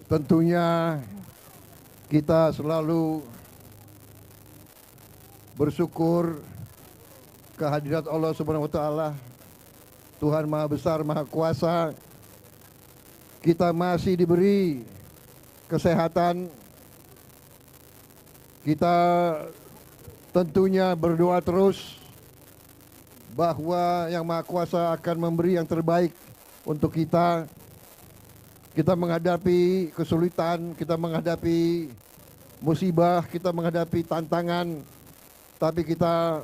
Tentunya kita selalu bersyukur kehadirat Allah Subhanahu wa taala, Tuhan Maha Besar, Maha Kuasa. Kita masih diberi kesehatan. Kita tentunya berdoa terus bahwa Yang Maha Kuasa akan memberi yang terbaik untuk kita. Kita menghadapi kesulitan, kita menghadapi musibah, kita menghadapi tantangan, tapi kita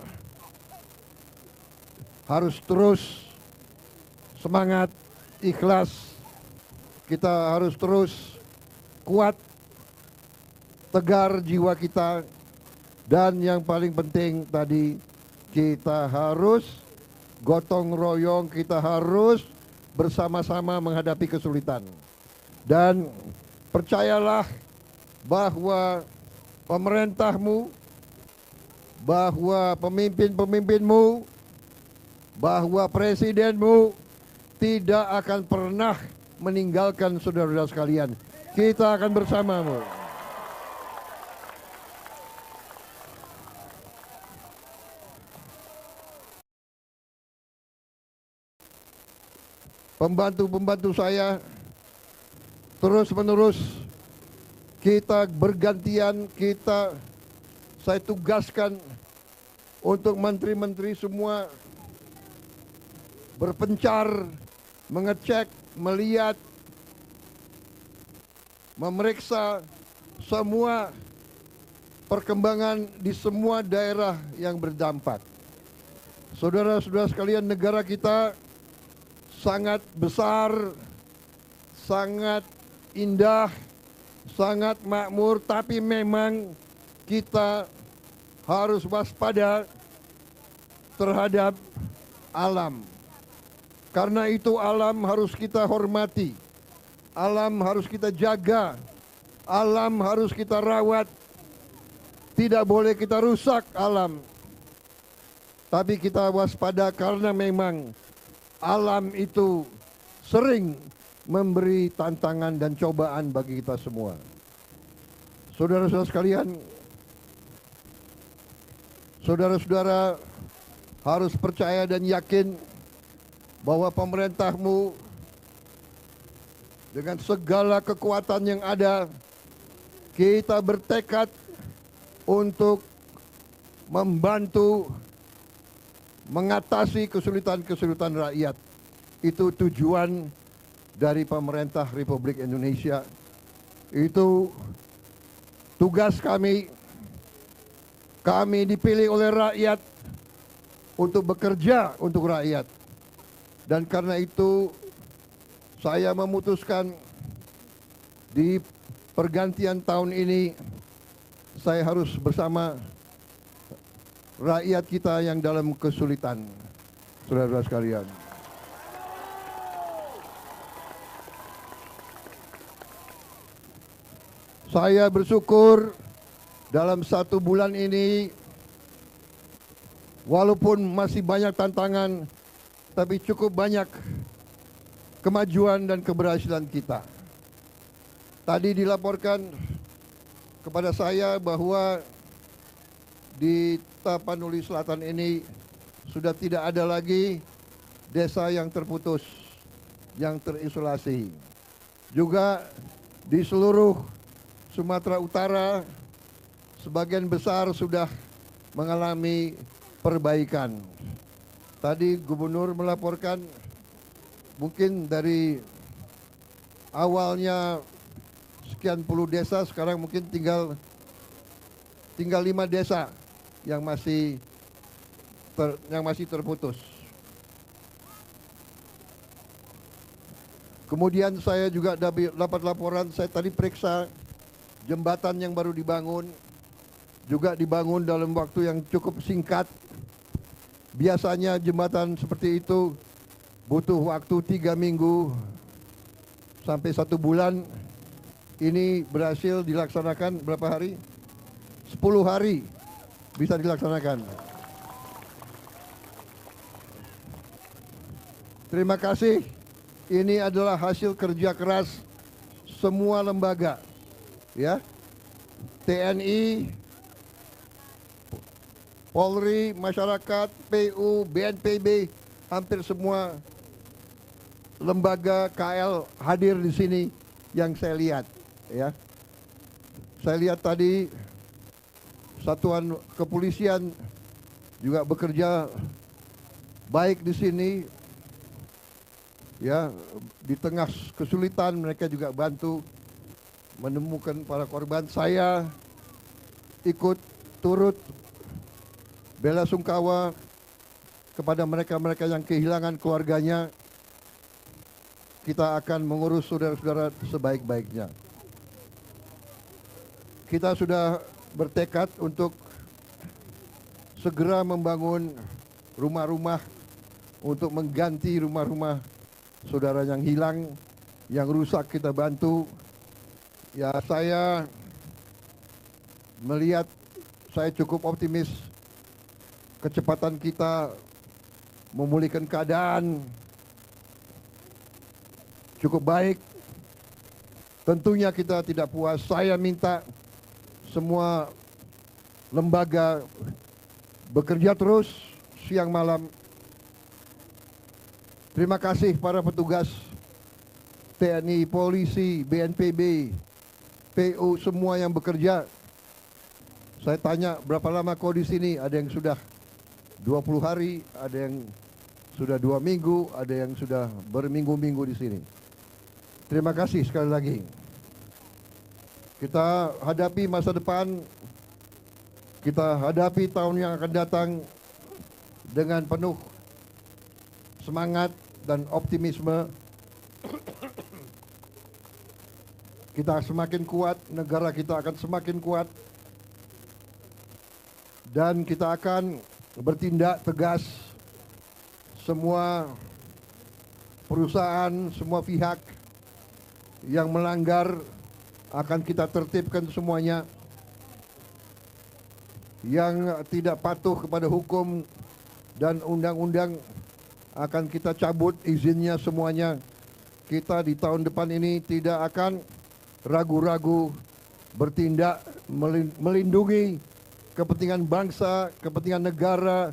harus terus semangat, ikhlas. Kita harus terus kuat, tegar jiwa kita. Dan yang paling penting tadi, kita harus gotong royong, kita harus bersama-sama menghadapi kesulitan. Dan percayalah bahwa pemerintahmu, bahwa pemimpin-pemimpinmu, bahwa presidenmu tidak akan pernah meninggalkan saudara-saudara sekalian. Kita akan bersamamu. Pembantu-pembantu saya terus-menerus kita bergantian, saya tugaskan untuk menteri-menteri semua berpencar, mengecek, melihat, memeriksa semua perkembangan di semua daerah yang berdampak. Saudara-saudara sekalian, negara kita sangat besar, sangat indah, sangat makmur, tapi memang kita harus waspada terhadap alam. Karena itu alam harus kita hormati, alam harus kita jaga, alam harus kita rawat. Tidak boleh kita rusak alam, tapi kita waspada karena memang alam itu sering memberi tantangan dan cobaan bagi kita semua. Saudara-saudara sekalian, saudara-saudara harus percaya dan yakin bahwa pemerintahmu dengan segala kekuatan yang ada, kita bertekad untuk membantu mengatasi kesulitan-kesulitan rakyat. Itu tujuan dari pemerintah Republik Indonesia. Itu tugas kami. Kami dipilih oleh rakyat untuk bekerja untuk rakyat. Dan karena itu saya memutuskan di pergantian tahun ini saya harus bersama rakyat kita yang dalam kesulitan. Saudara-saudara sekalian, saya bersyukur dalam 1 bulan ini, walaupun masih banyak tantangan, tapi cukup banyak kemajuan dan keberhasilan kita. Tadi dilaporkan kepada saya bahwa di Tapanuli Selatan ini sudah tidak ada lagi desa yang terputus, yang terisolasi. Juga di seluruh Sumatera Utara, sebagian besar sudah mengalami perbaikan. Tadi Gubernur melaporkan mungkin dari awalnya sekian puluh desa, sekarang mungkin tinggal 5 desa yang masih terputus. Kemudian saya juga dapat laporan, saya tadi periksa jembatan yang baru dibangun, juga dibangun dalam waktu yang cukup singkat. Biasanya jembatan seperti itu butuh waktu 3 minggu sampai 1 bulan. Ini berhasil dilaksanakan berapa hari? 10 hari bisa dilaksanakan. Terima kasih. Ini adalah hasil kerja keras semua lembaga, ya, TNI, Polri, masyarakat, PU, BNPB, hampir semua lembaga KL hadir di sini yang saya lihat, ya. Saya lihat tadi satuan kepolisian juga bekerja baik di sini, ya. Di tengah kesulitan mereka juga bantu menemukan para korban. Saya ikut turut bela sungkawa kepada mereka-mereka yang kehilangan keluarganya. Kita akan mengurus saudara-saudara sebaik-baiknya. Kita sudah bertekad untuk segera membangun rumah-rumah untuk mengganti rumah-rumah saudara yang hilang, yang rusak kita bantu. Ya, saya melihat, saya cukup optimis kecepatan kita memulihkan keadaan cukup baik. Tentunya kita tidak puas. Saya minta semua lembaga bekerja terus siang malam. Terima kasih para petugas TNI, polisi, BNPB, PU, semua yang bekerja. Saya tanya berapa lama kau di sini? Ada yang sudah 20 hari, ada yang sudah 2 minggu, ada yang sudah berminggu-minggu di sini. Terima kasih sekali lagi. Kita hadapi masa depan, kita hadapi tahun yang akan datang dengan penuh semangat dan optimisme. Kita semakin kuat, negara kita akan semakin kuat, dan kita akan bertindak tegas. Semua perusahaan, semua pihak yang melanggar akan kita tertibkan semuanya. Yang tidak patuh kepada hukum dan undang-undang akan kita cabut izinnya semuanya. Kita di tahun depan ini tidak akan ragu-ragu bertindak melindungi kepentingan bangsa, kepentingan negara,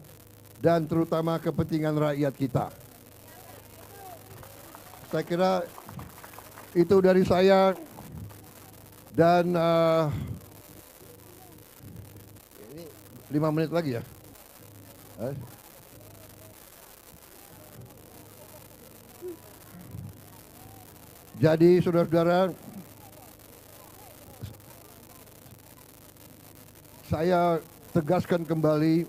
dan terutama kepentingan rakyat kita. Saya kira itu dari saya, dan ini 5 menit lagi ya. Jadi saudara-saudara, saya tegaskan kembali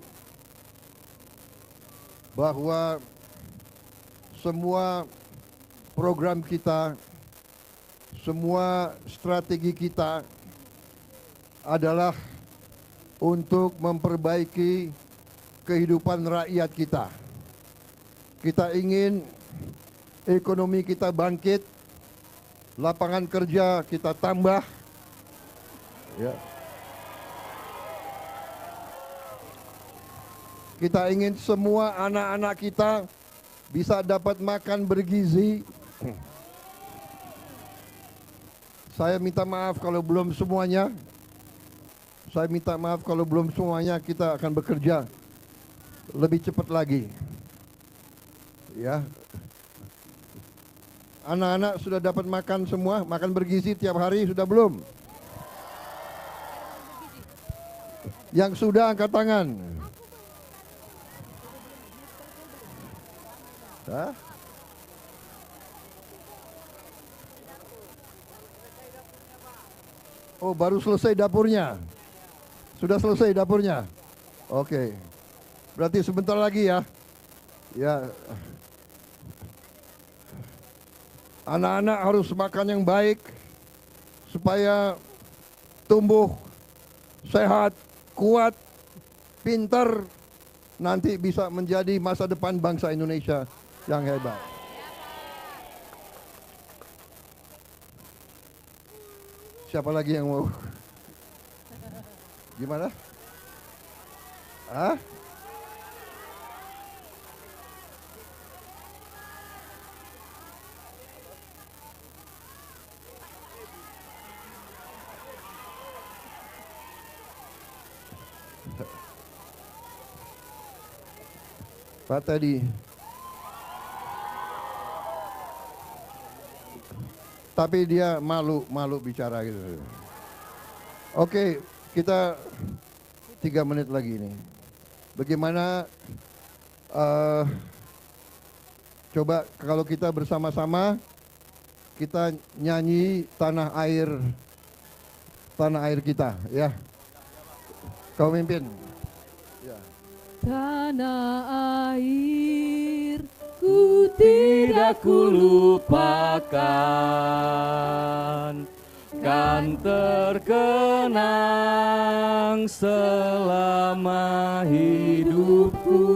bahwa semua program kita, semua strategi kita adalah untuk memperbaiki kehidupan rakyat kita. Kita ingin ekonomi kita bangkit, lapangan kerja kita tambah, ya. Kita ingin semua anak-anak kita bisa dapat makan bergizi. Saya minta maaf kalau belum semuanya. Saya minta maaf kalau belum semuanya. Kita akan bekerja lebih cepat lagi. Ya. Anak-anak sudah dapat makan semua, makan bergizi tiap hari sudah belum? Yang sudah angkat tangan. Hah? Oh, baru selesai dapurnya. Sudah selesai dapurnya. Oke. Berarti sebentar lagi ya. Ya. Anak-anak harus makan yang baik supaya tumbuh sehat, kuat, pintar, nanti bisa menjadi masa depan bangsa Indonesia yang hebat. Siapa lagi yang mau? Gimana? Hah? Pak Teddy. Tapi dia malu bicara gitu. Oke, kita 3 menit lagi nih. Bagaimana coba kalau kita bersama-sama kita nyanyi tanah air kita, ya. Kau mimpin. Ya. Tanah air ku tidak kulupakan, kan terkenang selama hidupku.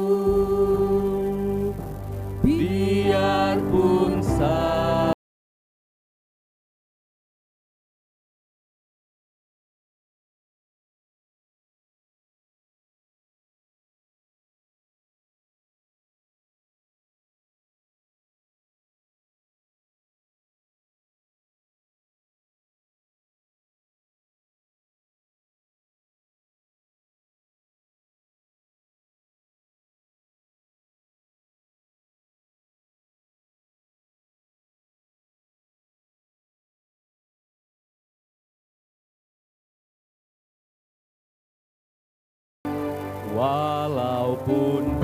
Biarpun walaupun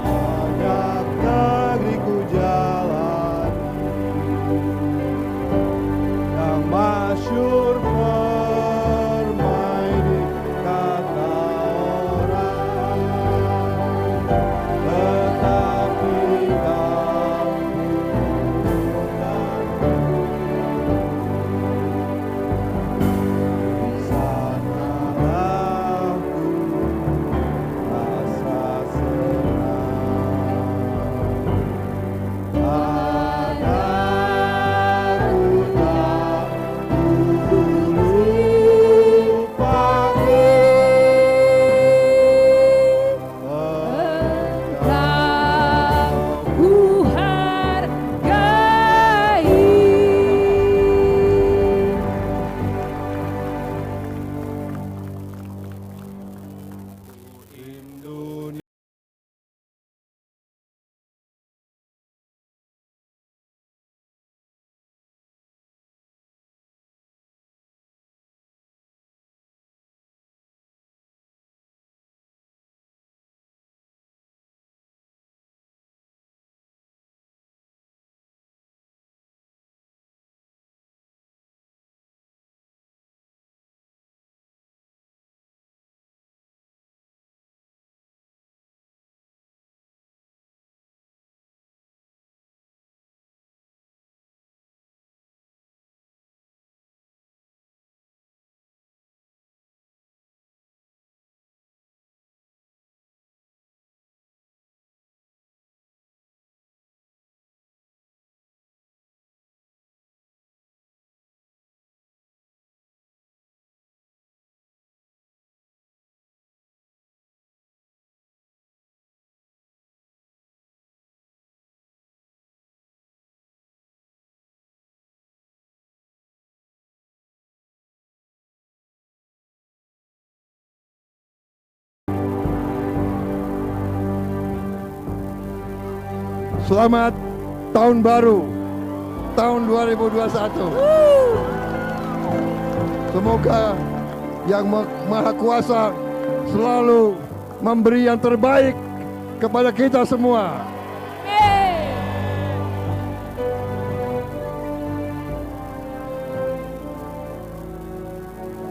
banyak negeri ku jalan, yang masyhur permai di kata orang, tetapi selamat tahun baru, tahun 2021. Semoga Yang Maha Kuasa selalu memberi yang terbaik kepada kita semua.